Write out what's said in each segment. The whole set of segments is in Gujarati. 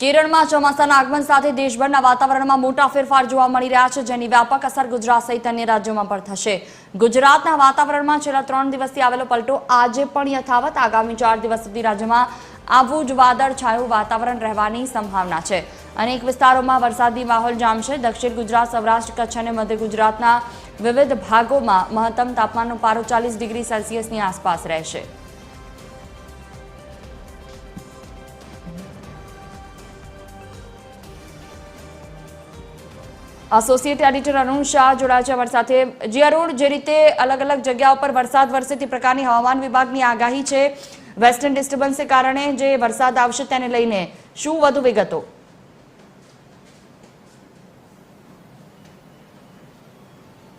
કેરળમાં ચોમાસાના આગમન સાથે દેશભરના વાતાવરણમાં મોટા ફેરફાર જોવા મળી રહ્યા છે, જેની વ્યાપક અસર ગુજરાત સહિત અન્ય રાજ્યોમાં પણ થશે. ગુજરાતના વાતાવરણમાં છેલ્લા 3 દિવસથી આવેલો પલટો આજે પણ યથાવત. આગામી 4 દિવસ સુધી રાજ્યમાં આવું જ વાદળછાયું વાતાવરણ રહેવાની સંભાવના છે. અનેક વિસ્તારોમાં વરસાદી માહોલ જામશે. દક્ષિણ ગુજરાત, સૌરાષ્ટ્ર, કચ્છ અને મધ્ય ગુજરાતના વિવિધ ભાગોમાં મહત્તમ તાપમાનનો પારો 40 ડિગ્રી સેલ્સિયસની આસપાસ રહેશે. એસોસિએટ એડિટર અરુણ શાહ જોડાયા છે અમારી સાથે. જી અરુણ, જે રીતે અલગ અલગ જગ્યાઓ પર વરસાદ વરસે તે પ્રકારની હવામાન વિભાગની આગાહી છે, વેસ્ટર્ન ડિસ્ટર્બન્સને કારણે જે વરસાદ આવશે તેને લઈને શું વધુ વિગતો?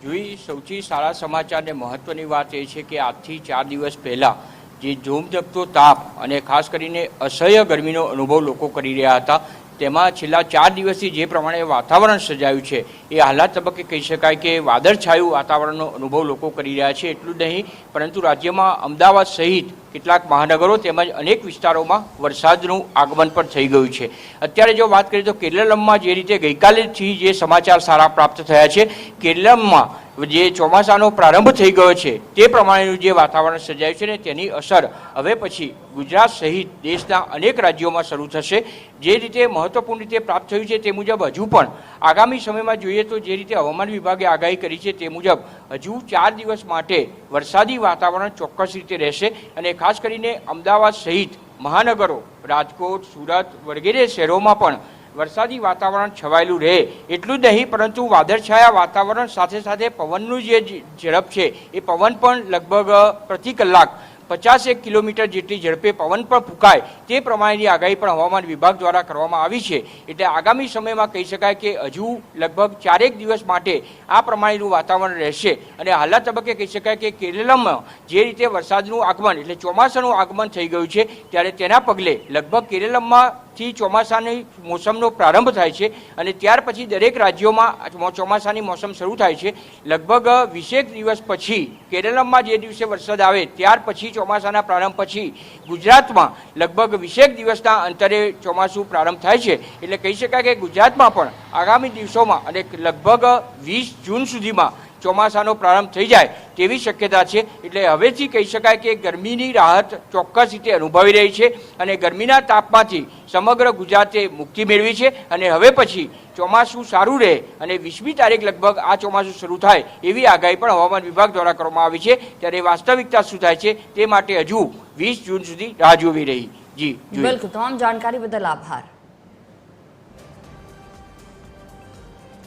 જોઈ, સૌથી સારા સમાચાર ને મહત્વની વાત એ છે કે આજથી 4 દિવસ પહેલા જે ધૂમધકતો તાપ અને ખાસ કરીને અસહ્ય ગરમીનો અનુભવ લોકો કરી રહ્યા હતા, તેમાં છેલ્લા 4 દિવસથી જે પ્રમાણે વાતાવરણ સર્જાયું છે એ હાલાત તબક્કે કહી શકાય કે વાદળછાયું વાતાવરણનો અનુભવ લોકો કરી રહ્યા છે. એટલું જ નહીં, પરંતુ રાજ્યમાં અમદાવાદ સહિત કેટલાક મહાનગરો તેમજ અનેક વિસ્તારોમાં વરસાદનું આગમન પણ થઈ ગયું છે. અત્યારે જો વાત કરીએ તો કેરળમાં જે રીતે ગઈકાલેથી જે સમાચાર સારા પ્રાપ્ત થયા છે, કેરળમાં જે ચોમાસાનો પ્રારંભ થઈ ગયો છે તે પ્રમાણેનું જે વાતાવરણ સર્જાયું છે ને તેની અસર હવે પછી ગુજરાત સહિત દેશના અનેક રાજ્યોમાં શરૂ થશે. જે રીતે મહત્વપૂર્ણ રીતે પ્રાપ્ત થયું છે તે મુજબ હજુ પણ આગામી સમયમાં જોઈએ તો જે રીતે હવામાન વિભાગે આગાહી કરી છે તે મુજબ હજુ 4 દિવસ માટે વરસાદી વાતાવરણ ચોક્કસ રીતે રહેશે. અને ખાસ કરીને અમદાવાદ સહિત મહાનગરો, રાજકોટ, સુરત વગેરે શહેરોમાં પણ વરસાદી વાતાવરણ છવાયેલું રહે. એટલું જ નહીં, પરંતુ વાદળછાયા વાતાવરણ સાથે સાથે પવનનું જે ઝડપ છે એ પવન પણ લગભગ પ્રતિ કલાક 50 કિલોમીટર જેટલી ઝડપે પવન પણ ફૂંકાય તે પ્રમાણેની આગાહી પણ હવામાન વિભાગ દ્વારા કરવામાં આવી છે. એટલે આગામી સમયમાં કહી શકાય કે હજુ લગભગ 4 દિવસ માટે આ પ્રમાણેનું વાતાવરણ રહેશે. અને હાલના તબક્કે કહી શકાય કે કેરળમાં જે રીતે વરસાદનું આગમન એટલે ચોમાસાનું આગમન થઈ ગયું છે, ત્યારે તેના પગલે લગભગ કેરળમાં થી ચોમાસાની મોસમનો પ્રારંભ થાય છે અને ત્યાર પછી દરેક રાજ્યોમાં ચોમાસાની મોસમ શરૂ થાય છે. લગભગ 20 દિવસ પછી કેરળમાં જે દિવસે વરસાદ આવે ત્યાર પછી ચોમાસાના પ્રારંભ પછી ગુજરાતમાં લગભગ 20 દિવસના અંતરે ચોમાસું પ્રારંભ થાય છે. એટલે કહી શકાય કે ગુજરાતમાં પણ આગામી દિવસોમાં અને લગભગ 20 જૂન સુધીમાં ચોમાસાનો પ્રારંભ થઈ જાય તેવી શક્યતા છે. એટલે હવેથી કહી શકાય કે ગરમીની રાહત ચોક્કસ રીતે અનુભવી રહી છે અને ગરમીના તાપમાંથી સમગ્ર ગુજરાતે મુક્તિ મેળવી છે. અને હવે પછી ચોમાસું સારું રહે અને 20મી તારીખ લગભગ આ ચોમાસું શરૂ થાય એવી આગાહી પણ હવામાન વિભાગ દ્વારા કરવામાં આવી છે. ત્યારે વાસ્તવિકતા શું થાય છે તે માટે હજુ 20 જૂન સુધી રાહ જોવી રહી. જી બિલકુલ, તમામ જાણકારી બદલ આભાર.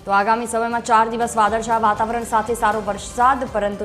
તો આગામી સમયમાં 4 દિવસ વાદળછાયા વાતાવરણ સાથે સારો વરસાદ, પરંતુ